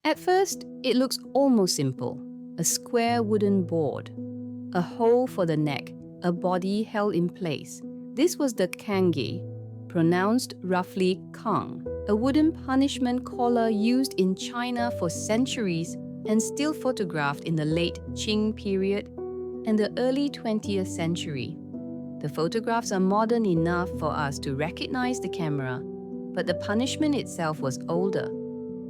At first, it looks almost simple. A square wooden board, a hole for the neck, a body held in place. This was the cangue, pronounced roughly Cangue, a wooden punishment collar used in China for centuries and still photographed in the late Qing period and the early 20th century. The photographs are modern enough for us to recognize the camera, but the punishment itself was older.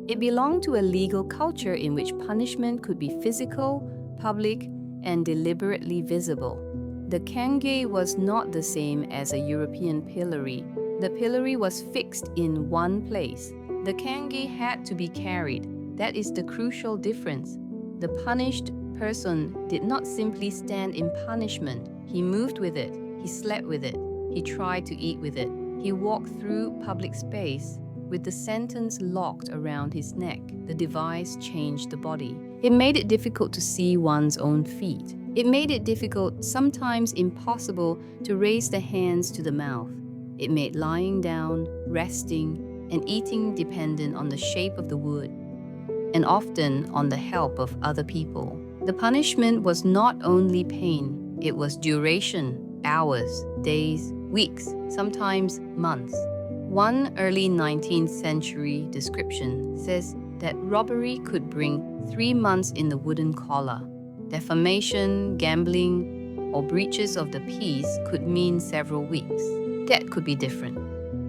It belonged to a legal culture in which punishment could be physical, public, and deliberately visible. The cangue was not the same as a European pillory. The pillory was fixed in one place. The cangue had to be carried. That is the crucial difference. The punished person did not simply stand in punishment. He moved with it. He slept with it. He tried to eat with it. He walked through public space with the sentence locked around his neck. The device changed the body. It made it difficult to see one's own feet. It made it difficult, sometimes impossible, to raise the hands to the mouth. It made lying down, resting, and eating dependent on the shape of the wood, and often on the help of other people. The punishment was not only pain, it was duration, hours, days, weeks, sometimes months. One early 19th century description says that robbery could bring 3 months in the wooden collar. Defamation, gambling, or breaches of the peace could mean several weeks. Debt could be different.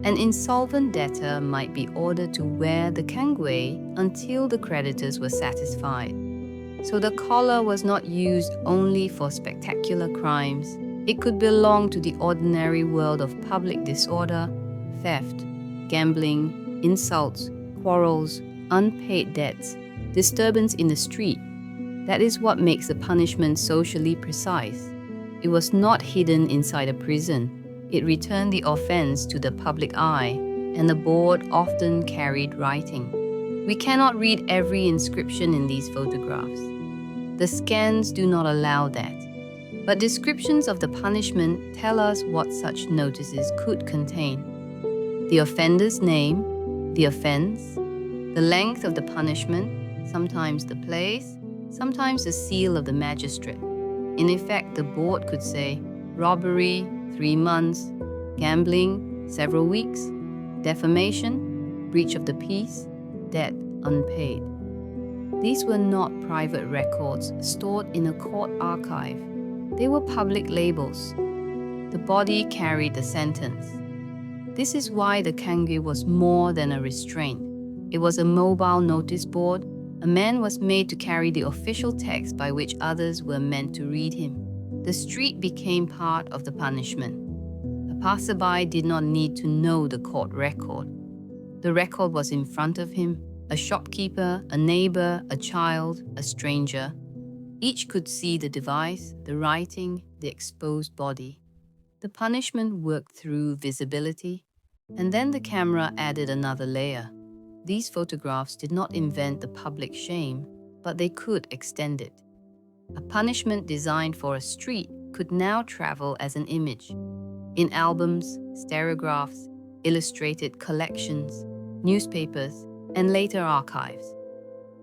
An insolvent debtor might be ordered to wear the cangue until the creditors were satisfied. So the collar was not used only for spectacular crimes. It could belong to the ordinary world of public disorder, theft, gambling, insults, quarrels, unpaid debts, disturbance in the street. That is what makes the punishment socially precise. It was not hidden inside a prison. It returned the offence to the public eye, and the board often carried writing. We cannot read every inscription in these photographs. The scans do not allow that. But descriptions of the punishment tell us what such notices could contain. The offender's name, the offence, the length of the punishment, sometimes the place, sometimes the seal of the magistrate. In effect, the board could say, robbery, 3 months, gambling, several weeks, defamation, breach of the peace, debt unpaid. These were not private records stored in a court archive. They were public labels. The body carried the sentence. This is why the cangue was more than a restraint. It was a mobile notice board. A man was made to carry the official text by which others were meant to read him. The street became part of the punishment. A passerby did not need to know the court record. The record was in front of him. A shopkeeper, a neighbor, a child, a stranger. Each could see the device, the writing, the exposed body. The punishment worked through visibility, and then the camera added another layer. These photographs did not invent the public shame, but they could extend it. A punishment designed for a street could now travel as an image. In albums, stereographs, illustrated collections, newspapers, and later archives.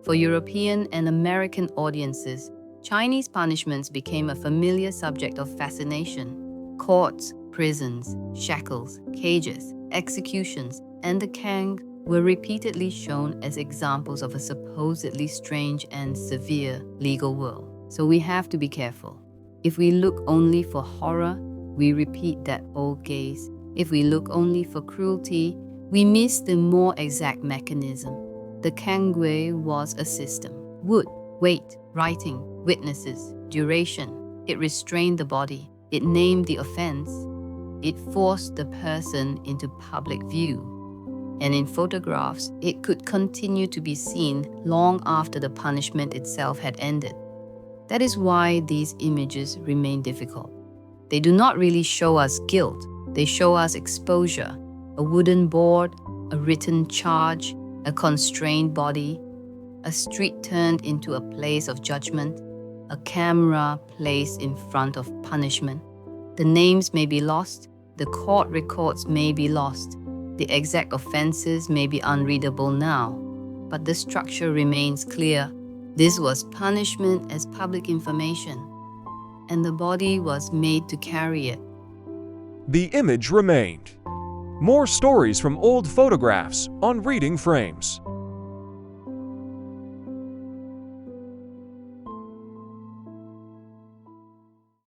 For European and American audiences, Chinese punishments became a familiar subject of fascination. Courts, prisons, shackles, cages, executions, and the cangue were repeatedly shown as examples of a supposedly strange and severe legal world. So we have to be careful. If we look only for horror, we repeat that old gaze. If we look only for cruelty, we miss the more exact mechanism. The cangue was a system. Wood, weight, writing, witnesses, duration. It restrained the body. It named the offense. It forced the person into public view. And in photographs, it could continue to be seen long after the punishment itself had ended. That is why these images remain difficult. They do not really show us guilt. They show us exposure. A wooden board, a written charge, a constrained body, a street turned into a place of judgment, a camera placed in front of punishment. The names may be lost, the court records may be lost, the exact offenses may be unreadable now, but the structure remains clear. This was punishment as public information, and the body was made to carry it. The image remained. More stories from old photographs on Reading Frames.